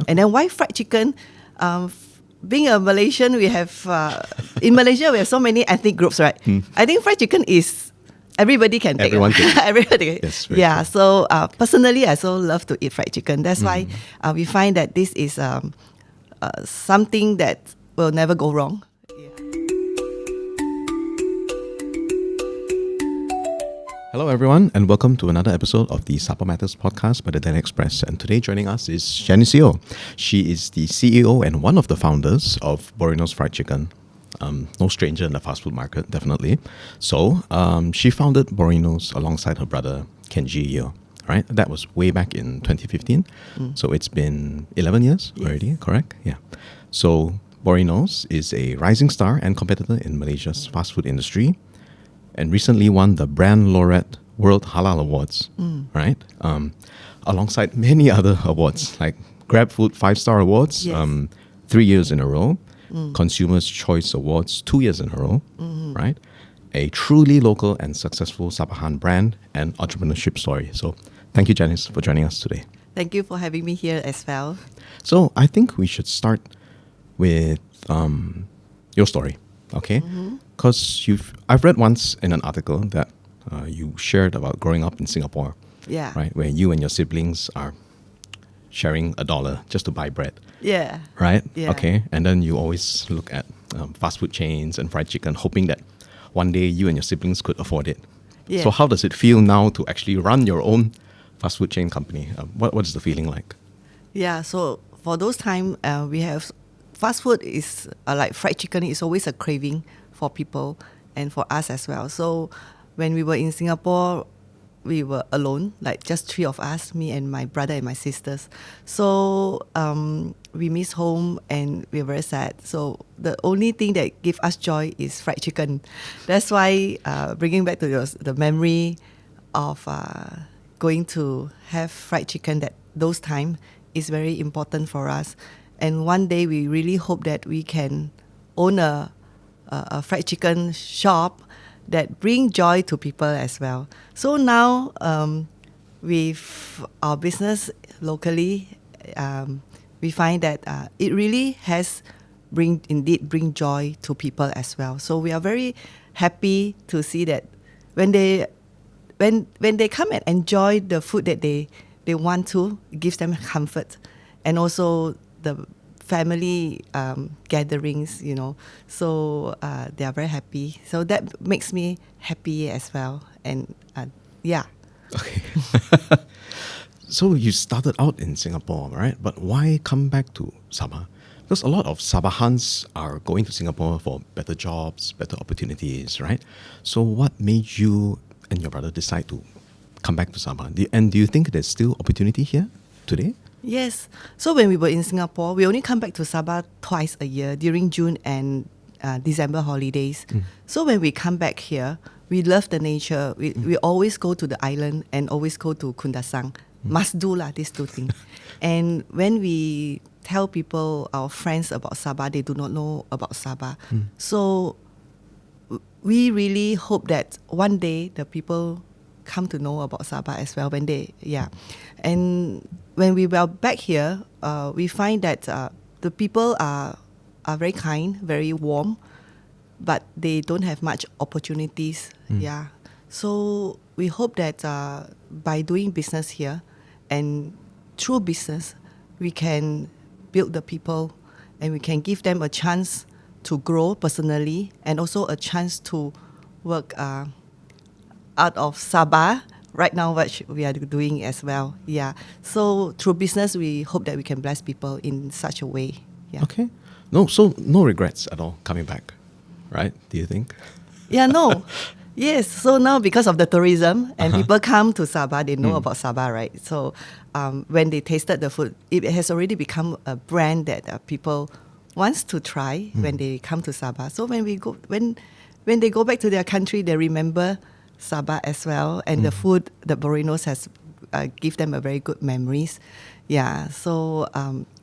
And then why fried chicken? Being a Malaysian, we have in Malaysia we have so many ethnic groups, right? I think fried chicken is everybody can take. Everyone can. Everybody. Yes, very Yeah. true. So personally, I so love to eat fried chicken. That's why we find that this is something that will never go wrong. Hello everyone and welcome to another episode of the Sabah Matters Podcast by the Daily Express. And today joining us is Janice Yeo. She is the CEO and one of the founders of Borenos Fried Chicken. No stranger in the fast food market, definitely. So she founded Borenos alongside her brother Kenji Yeo. Right? That was way back in 2015. So it's been 11 years already, correct? Yeah. So Borenos is a rising star and competitor in Malaysia's fast food industry, and recently won the Brand Laureate World Halal Awards, right? Alongside many other awards like Grab Food 5-Star Awards, 3 years in a row, Consumers' Choice Awards 2 years in a row, right? A truly local and successful Sabahan brand and entrepreneurship story. So thank you, Janice, for joining us today. Thank you for having me here as well. So I think we should start with your story, okay? Because I've read once in an article that you shared about growing up in Singapore, Yeah. right, where you and your siblings are sharing $1 just to buy bread, Yeah. right? Yeah. Okay, and then you always look at fast food chains and fried chicken, hoping that one day you and your siblings could afford it. Yeah. So how does it feel now to actually run your own fast food chain company? What is the feeling like? Yeah, so for those time, we have fast food is like fried chicken is always a craving for people and for us as well. So when we were in Singapore, we were alone, like just 3 of us, me and my brother and my sisters. So we miss home and we were very sad. So the only thing that gives us joy is fried chicken. That's why bringing back to the memory of going to have fried chicken that those time is very important for us. And one day we really hope that we can own a fried chicken shop that bring joy to people as well. So now with our business locally, we find that it really has bring joy to people as well. So we are very happy to see that when they come and enjoy the food that they want to, it gives them comfort, and also the family gatherings, so they are very happy. So that makes me happy as well. And yeah. Okay. So you started out in Singapore, right? But why come back to Sabah? Because a lot of Sabahans are going to Singapore for better jobs, better opportunities, right? So what made you and your brother decide to come back to Sabah? And do you think there's still opportunity here today? Yes. So when we were in Singapore, we only come back to Sabah twice a year during June and December holidays. So when we come back here, we love the nature. We always go to the island and always go to Kundasang. Must do these two things. And when we tell people, our friends about Sabah, they do not know about Sabah. So we really hope that one day the people come to know about Sabah as well. And when we were back here, we find that the people are very kind, very warm, but they don't have much opportunities. Yeah. So we hope that by doing business here and through business, we can build the people and we can give them a chance to grow personally and also a chance to work out of Sabah. Right now, what we are doing as well. Yeah. So through business, we hope that we can bless people in such a way. Yeah. Okay. So no regrets at all coming back, right? Do you think? Yeah, no. Yes. So now because of the tourism and people come to Sabah, they know about Sabah, right? So when they tasted the food, it has already become a brand that people wants to try when they come to Sabah. So when they go back to their country, they remember Sabah as well, and the food that Borenos has give them a very good memories. Yeah, so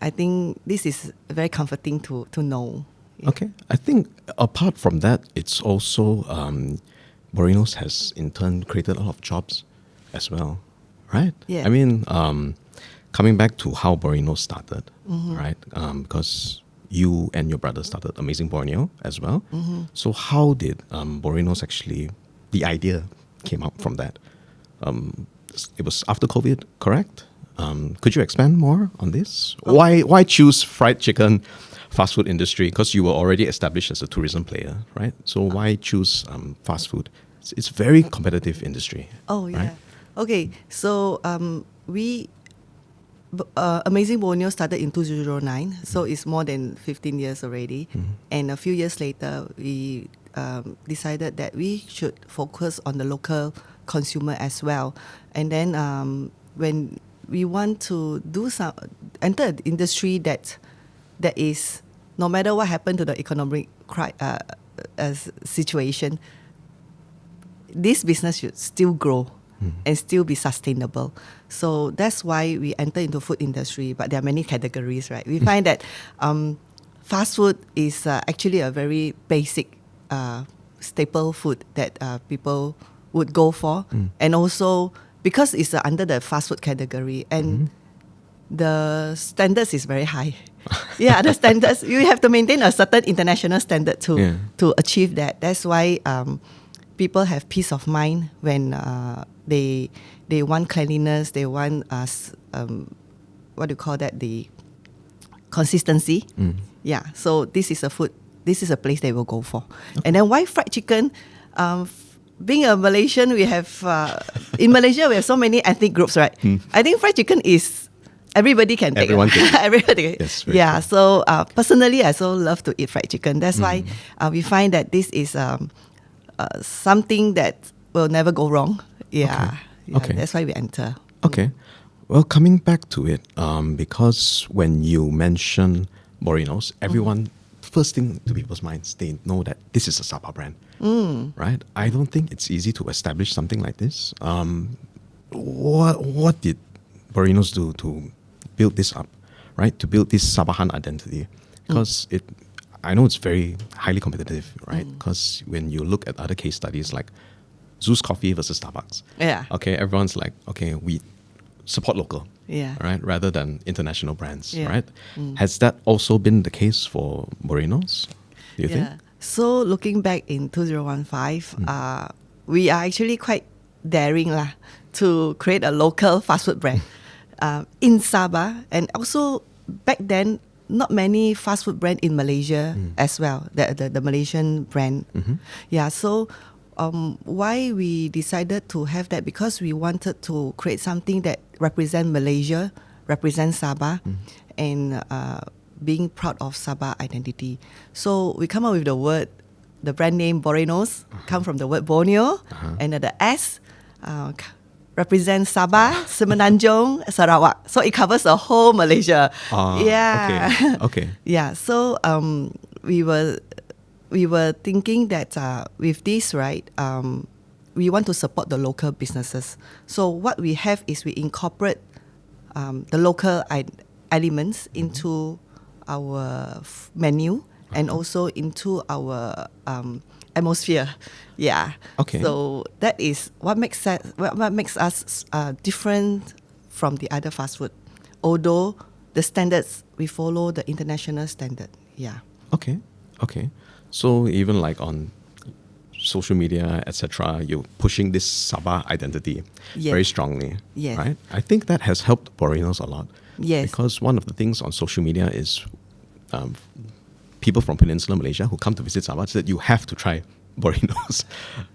I think this is very comforting to know. Yeah. Okay, I think apart from that, it's also Borenos has in turn created a lot of jobs as well, right? Yeah. I mean, coming back to how Borenos started, right? Because you and your brother started Amazing Borneo as well. So how did Borenos actually, the idea came out from that? It was after COVID, correct? Could you expand more on this? Why choose fried chicken fast food industry? Because you were already established as a tourism player, right? So why choose fast food? It's very competitive industry. Oh, yeah. Right? Okay, so Amazing Borneo started in 2009, so it's more than 15 years already. And a few years later, we decided that we should focus on the local consumer as well. And then when we want to enter an industry that is, no matter what happened to the economic situation, this business should still grow and still be sustainable. So that's why we enter into food industry, but there are many categories, right? We find that fast food is actually a very basic staple food that people would go for. And also because it's under the fast food category and the standards is very high. Yeah, the standards, you have to maintain a certain international standard to achieve that. That's why people have peace of mind when they want cleanliness, they want what do you call that, the consistency. Yeah, so this is a place they will go for. And then why fried chicken? Being a Malaysian, we have in Malaysia we have so many ethnic groups, right? I think fried chicken is everybody can take. Everyone can. Everybody. Yes, yeah. true. So personally, I so love to eat fried chicken. That's why we find that this is something that will never go wrong. Yeah. Okay. That's why we enter. Okay. Well, coming back to it, because when you mention Borenos, everyone, first thing to people's minds, they know that this is a Sabah brand, right? I don't think it's easy to establish something like this. What did Borenos do to build this up, right? To build this Sabahan identity, because I know it's very highly competitive, right? Because when you look at other case studies like Zeus Coffee versus Starbucks, okay, everyone's like, okay, we support local, right, rather than international brands, right? Has that also been the case for Borenos, do you think? So looking back in 2015, we are actually quite daring to create a local fast food brand in Sabah, and also back then not many fast food brand in Malaysia as well, the Malaysian brand. Yeah, so why we decided to have that, because we wanted to create something that represent Malaysia, represent Sabah, and being proud of Sabah identity. So we come up with the brand name Borenos, come from the word Borneo, and the S represents Sabah, Semenanjung, Sarawak. So it covers the whole Malaysia. Okay. Yeah. So we were thinking that with this, right, we want to support the local businesses. So what we have is we incorporate the local elements into our menu and also into our atmosphere. Yeah. Okay. So that is what makes us different from the other fast food. Although the standards, we follow the international standard. Yeah. Okay. So even like on social media, etc., you're pushing this Sabah identity very strongly. Yes. Right? I think that has helped Borenos a lot. Yes. Because one of the things on social media is people from Peninsular Malaysia who come to visit Sabah said you have to try Borenos,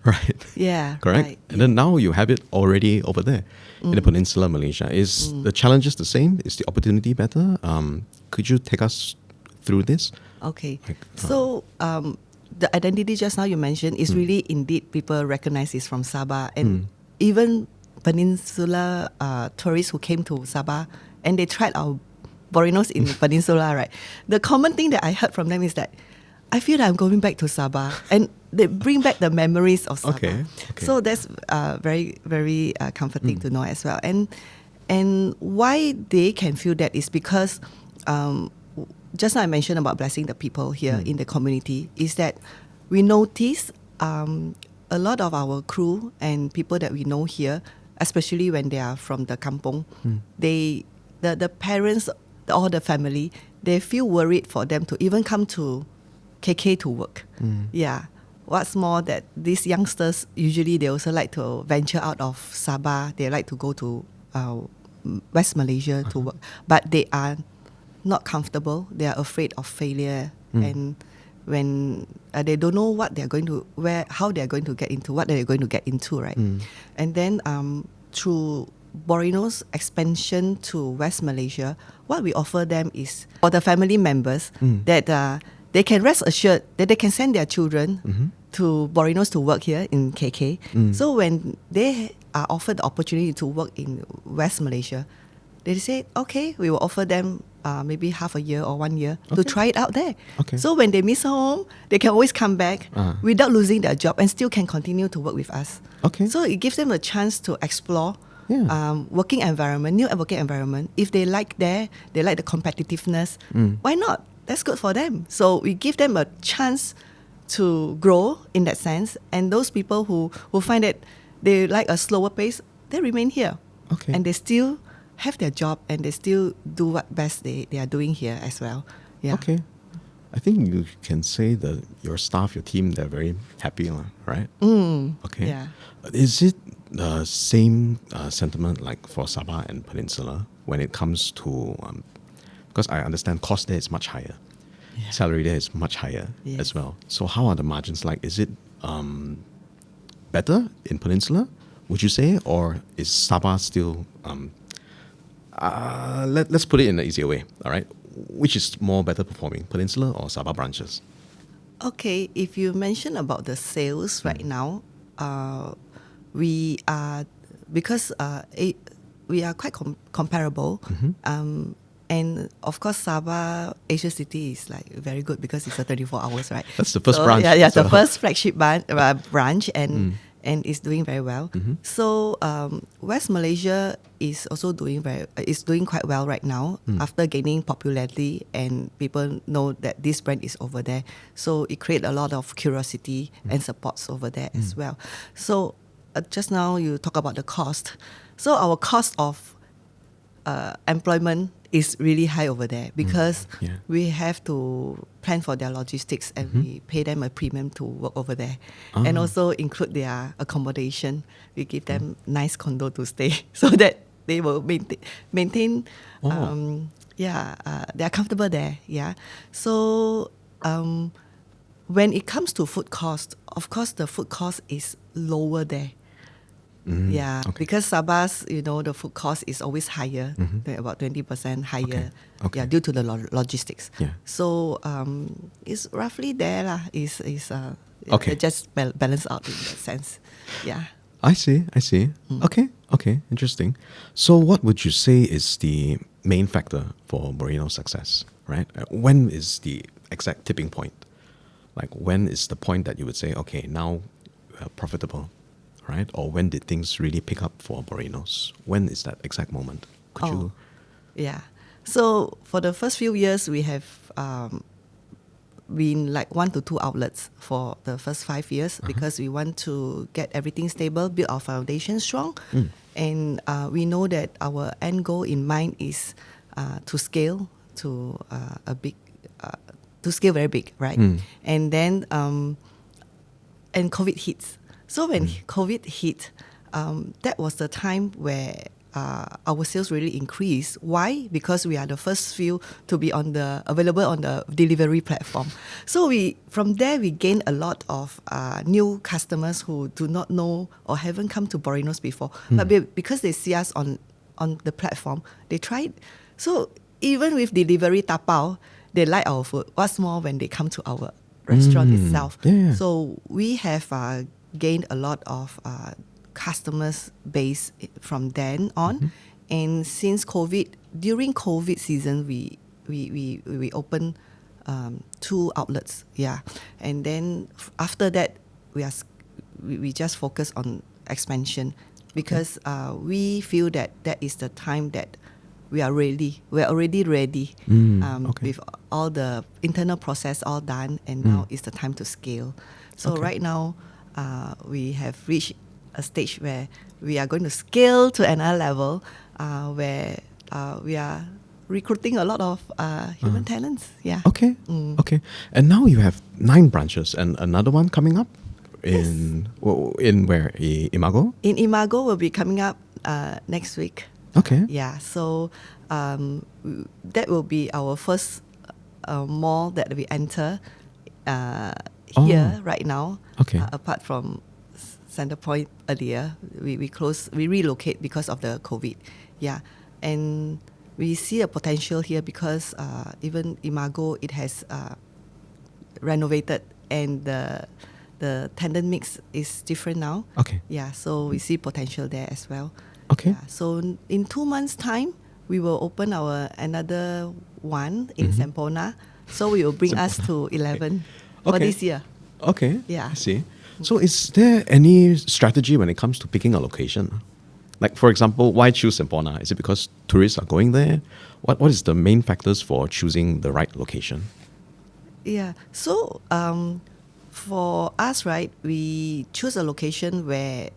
right? Yeah. Correct? Right. And then now you have it already over there in the Peninsular Malaysia. Is the challenges the same? Is the opportunity better? Could you take us through this? Okay. So the identity just now you mentioned is really indeed people recognize it's from Sabah, and even Peninsula tourists who came to Sabah and they tried our Borenos in Peninsula, right? The common thing that I heard from them is that I feel that I'm going back to Sabah, and they bring back the memories of Sabah. Okay. So that's very, very comforting to know as well. And why they can feel that is because just now I mentioned about blessing the people here in the community, is that we notice a lot of our crew and people that we know here, especially when they are from the kampong, they the parents or the family, they feel worried for them to even come to KK to work. Yeah. What's more that these youngsters, usually they also like to venture out of Sabah. They like to go to West Malaysia to work. But they are not comfortable. They are afraid of failure. And when they don't know what they're going to, how they're going to get into, what they're going to get into, right? And then through Borenos expansion to West Malaysia, what we offer them is for the family members that they can rest assured that they can send their children to Borenos to work here in KK. So when they are offered the opportunity to work in West Malaysia, they say, okay, we will offer them maybe half a year or 1 year to try it out there. So when they miss home, they can always come back without losing their job and still can continue to work with us. So it gives them a chance to explore working environment, new working environment. If they like the competitiveness, why not? That's good for them. So we give them a chance to grow in that sense. And those people who find that they like a slower pace, they remain here. And they still have their job and they still do what best they are doing here as well. Yeah. I think you can say that your staff, your team, they're very happy, right? Yeah. Is it the same sentiment like for Sabah and Peninsula when it comes to, because I understand cost there is much higher. Salary there is much higher as well. So how are the margins like? Is it better in Peninsula, would you say? Or is Sabah still, let's put it in an easier way, all right? Which is more better performing, Peninsula or Sabah branches? Okay, if you mention about the sales right now, we are, because we are quite comparable. And of course, Sabah Asia City is like very good because it's a 24 hours, right? That's the first branch. Yeah, the first flagship branch, and it's doing very well. So West Malaysia is also doing quite well right now after gaining popularity, and people know that this brand is over there. So it creates a lot of curiosity and supports over there as well. So just now you talk about the cost. So our cost of employment is really high over there because we have to plan for their logistics and we pay them a premium to work over there, and also include their accommodation. We give them nice condo to stay so that they will maintain they are comfortable there. So when it comes to food cost, of course the food cost is lower there. Because Sabah's, the food cost is always higher, about 20% higher, due to the logistics. So it's roughly there, just balance out in that sense. I see. Okay, interesting. So what would you say is the main factor for Borenos' success, right? When is the exact tipping point? Like when is the point that you would say, okay, now we are profitable? Right? Or when did things really pick up for Borenos? When is that exact moment? Could you? So for the first few years, we have been like 1 to 2 outlets for the first 5 years because we want to get everything stable, build our foundation strong. And we know that our end goal in mind is to scale to to scale very big, right? And then and COVID hits. So when COVID hit, that was the time where our sales really increased. Why? Because we are the first few to be available on the delivery platform. So from there we gained a lot of new customers who do not know or haven't come to Borenos before. But because they see us on the platform, they tried. So even with delivery tapao, they like our food. What's more when they come to our restaurant itself. So we have gained a lot of customers base from then on, and since COVID, during COVID season, we opened 2 outlets, and then after that we just focus on expansion because we feel that is the time that we're already ready with all the internal process all done, and now is the time to scale. So right now we have reached a stage where we are going to scale to another level where we are recruiting a lot of human talents. Yeah. Okay. Okay. And now you have 9 branches and another one coming up in where? Imago? In Imago will be coming up next week. Okay. Yeah. So that will be our first mall that we enter here right now. Okay. Apart from Center Point earlier, we relocate because of the COVID. Yeah. And we see a potential here because even Imago, it has renovated and the tenant mix is different now. Okay. Yeah, so we see potential there as well. Okay. Yeah, so in 2 months' time, we will open our another one in Sempona. So we will bring us to 11 for this year. Okay. Yeah. I see. So is there any strategy when it comes to picking a location? Like, for example, why choose Sempona? Is it because tourists are going there? What is the main factors for choosing the right location? Yeah. So for us, right, we choose a location where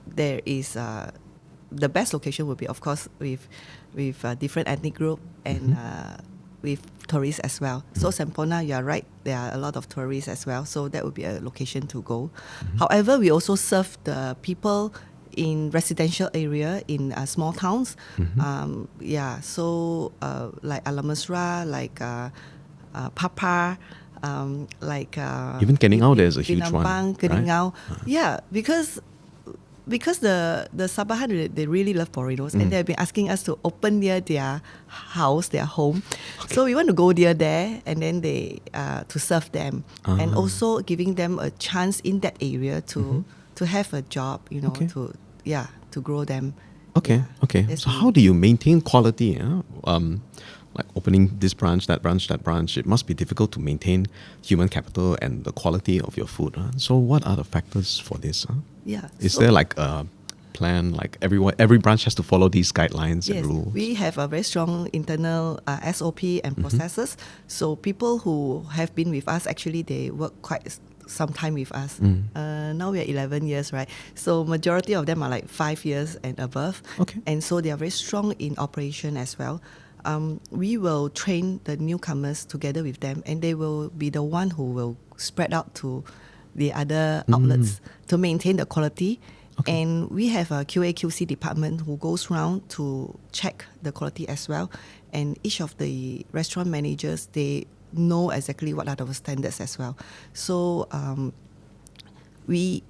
there is the best location will be, of course, with different ethnic group and with tourists as well. So Sempona, you are right, there are a lot of tourists as well. So that would be a location to go. However, we also serve the people in residential area in small towns. So like Alamasra, like Papa, like even Keningau, there's a huge one, Keningau. Right? Yeah, because the Sabah, they really love Borenos and they've been asking us to open near their house, their home. Okay. So we want to go there and then they to serve them and also giving them a chance in that area to have a job, to grow them. Okay, Yeah, okay. So how do you maintain quality? Like opening this branch, that branch, that branch, it must be difficult to maintain human capital and the quality of your food. So what are the factors for this? Yeah. Is there like a plan, like every branch has to follow these guidelines and rules? We have a very strong internal SOP and processes. So people who have been with us, actually they work quite some time with us. Now we are 11 years, right? So majority of them are like 5 years and above. Okay. And so they are very strong in operation as well. We will train the newcomers together with them, and they will be the one who will spread out to the other outlets to maintain the quality. Okay. And we have a QA/QC department who goes around to check the quality as well. And each of the restaurant managers, they know exactly what are the standards as well. So we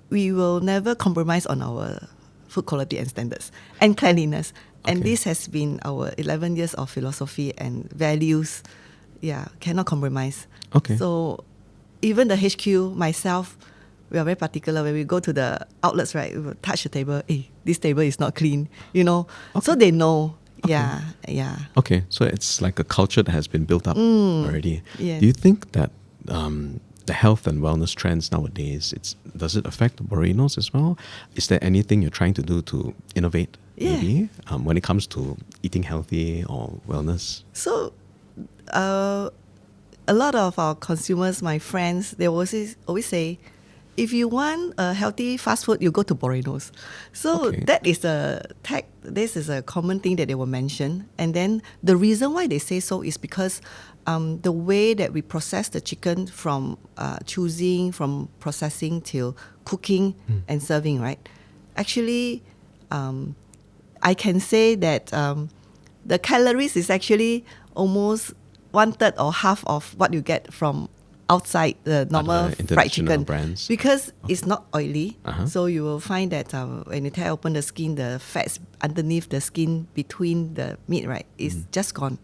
will never compromise on our food quality and standards and cleanliness. And this has been our 11 years of philosophy and values. Yeah, cannot compromise. Okay. So even the HQ, myself, we are very particular. When we go to the outlets, right, we will touch the table. Hey, this table is not clean, So they know. Okay. Yeah. Okay, so it's like a culture that has been built up already. Yeah. Do you think that the health and wellness trends nowadays, does it affect Borenos as well? Is there anything you're trying to do to innovate? Yeah. Maybe when it comes to eating healthy or wellness? So, a lot of our consumers, my friends, they always say, if you want a healthy fast food, you go to Borenos. So that is this is a common thing that they will mention. And then the reason why they say so is because the way that we process the chicken from choosing, from processing till cooking and serving, right? Actually, I can say that the calories is actually almost 1/3 or half of what you get from outside the normal fried chicken brands. Because it's not oily. So you will find that when you tear open the skin, the fats underneath the skin between the meat, right, is just gone.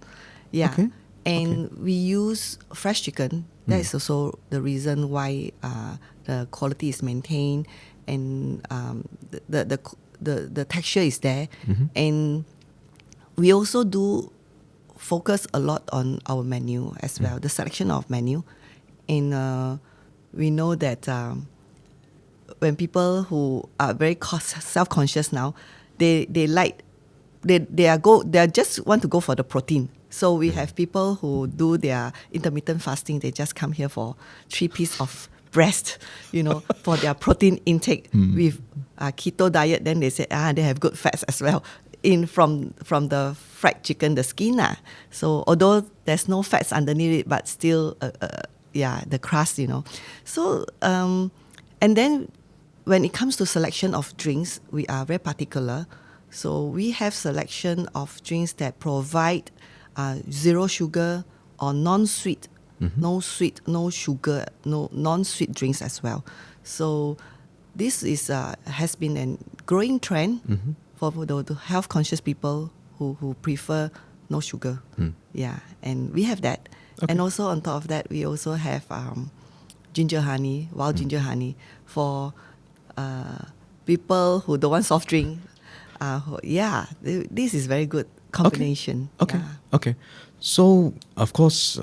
Yeah. Okay. And we use fresh chicken. That is also the reason why the quality is maintained and the texture is there. And we also do focus a lot on our menu as well, the selection of menu. And we know that when people who are very self-conscious now, they just want to go for the protein. So we have people who do their intermittent fasting. They just come here for 3 pieces of breast, for their protein intake. With keto diet. Then they say they have good fats as well. in from the fried chicken, the skin. So although there's no fats underneath it, but still, the crust, So, and then when it comes to selection of drinks, we are very particular. So we have selection of drinks that provide zero sugar or non-sweet, no sweet, no sugar, no non-sweet drinks as well. So this is has been a growing trend for the health conscious people who prefer no sugar. Yeah, and we have that. Okay. And also on top of that, we also have ginger honey, wild ginger honey for people who don't want soft drink. This is very good combination. Okay. Yeah. Okay. So, of course,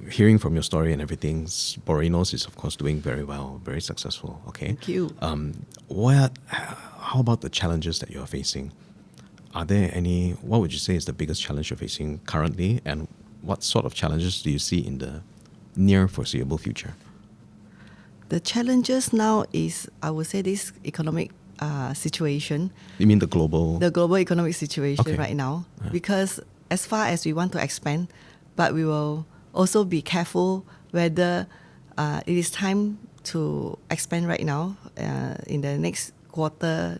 hearing from your story and everything, Borenos is, of course, doing very well, very successful. Okay. Thank you. How about the challenges that you are facing? Are there any, what would you say is the biggest challenge you're facing currently? And what sort of challenges do you see in the near foreseeable future? The challenges now is, I would say, this economic situation. You mean the global economic situation right now. Yeah. Because as far as we want to expand, but we will also be careful whether it is time to expand right now in the next quarter,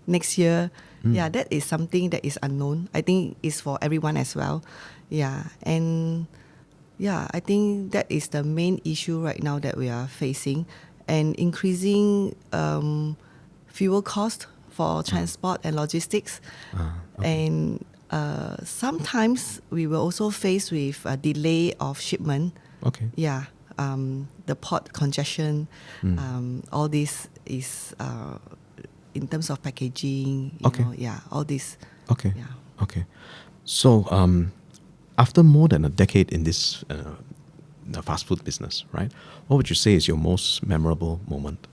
next year. Yeah, that is something that is unknown. I think it's for everyone as well. Yeah, and I think that is the main issue right now that we are facing, and increasing fuel cost for transport and logistics. And sometimes we will also face with a delay of shipment. Okay. Yeah, the port congestion, all this is in terms of packaging. Okay. All this. Okay. Yeah. Okay. So, after more than a decade in this the fast food business, right? What would you say is your most memorable moment?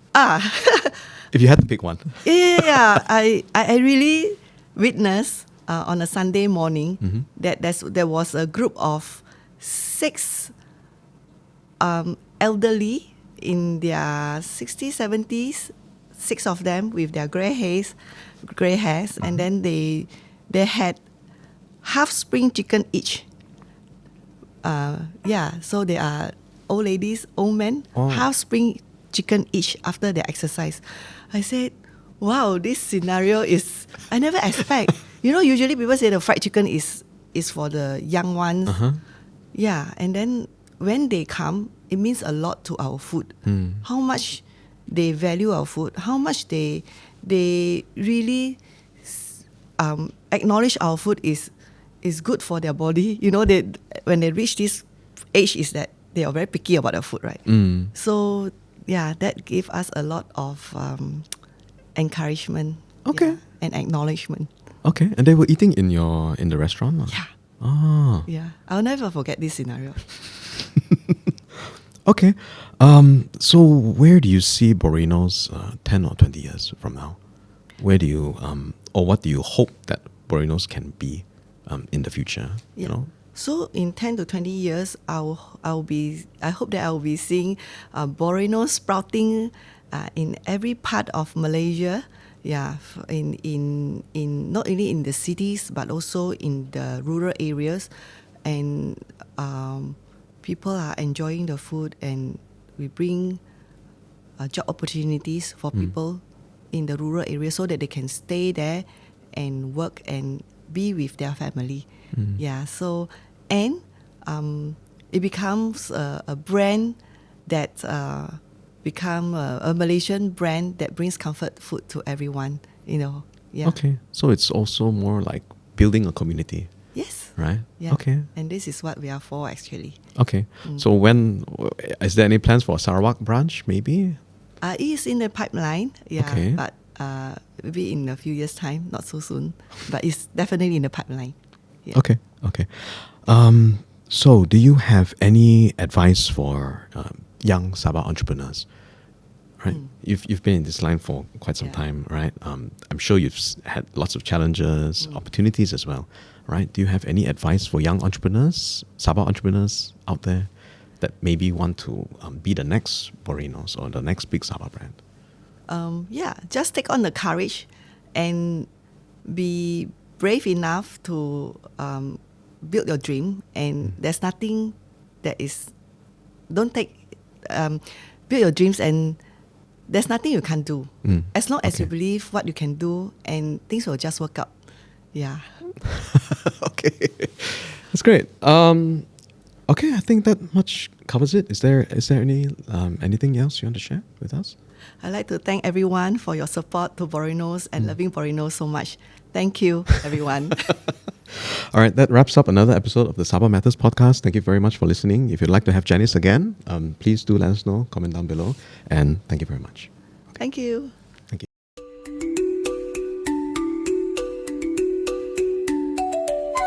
If you had to pick one. Yeah. I really witnessed on a Sunday morning that there was a group of 6 elderly in their 60s, 70s, 6 of them with their gray hairs, and then they had half spring chicken each. So they are old ladies, old men, half spring chicken each after their exercise. I said, wow, this scenario is, I never expect. Usually people say the fried chicken is for the young ones. Yeah, and then when they come, it means a lot to our food. How much they value our food, how much they really acknowledge our food is good for their body. When they reach this age, is that they are very picky about their food, right? So that gave us a lot of encouragement. Okay. And acknowledgement. Okay, and they were eating in the restaurant? Or? Yeah. Ah. Yeah, I'll never forget this scenario. Okay. So where do you see Borenos 10 or 20 years from now? Where do you, or what do you hope that Borenos can be in the future? Yeah. So in 10 to 20 years, I hope that I will be seeing Borenos sprouting in every part of Malaysia. Yeah, in not only in the cities but also in the rural areas, and people are enjoying the food, and we bring job opportunities for people in the rural areas so that they can stay there and work and be with their family. Yeah, so and it becomes a brand that become a Malaysian brand that brings comfort food to everyone. Yeah. Okay, so it's also more like building a community. Yes. Right? Yeah. Okay. And this is what we are for, actually. Okay. So is there any plans for Sarawak branch, maybe? It is in the pipeline. Yeah. Okay. But maybe in a few years' time, not so soon. But it's definitely in the pipeline. Yeah. Okay. Okay. So do you have any advice for young Sabah entrepreneurs? Right? You've been in this line for quite some time, right? I'm sure you've had lots of challenges, opportunities as well, right? Do you have any advice for young entrepreneurs, Sabah entrepreneurs out there that maybe want to be the next Borenos or the next big Sabah brand? Just take on the courage and be brave enough to build your dream, and there's nothing that is, don't take, build your dreams, and there's nothing you can't do. As long as you believe what you can do, and things will just work out. Yeah. Okay. That's great. Okay, I think that much covers it. Is there any anything else you want to share with us? I'd like to thank everyone for your support to Borenos and loving Borenos so much. Thank you, everyone. All right, that wraps up another episode of the Sabah Matters Podcast. Thank you very much for listening. If you'd like to have Janice again, please do let us know, comment down below. And thank you very much. Thank you.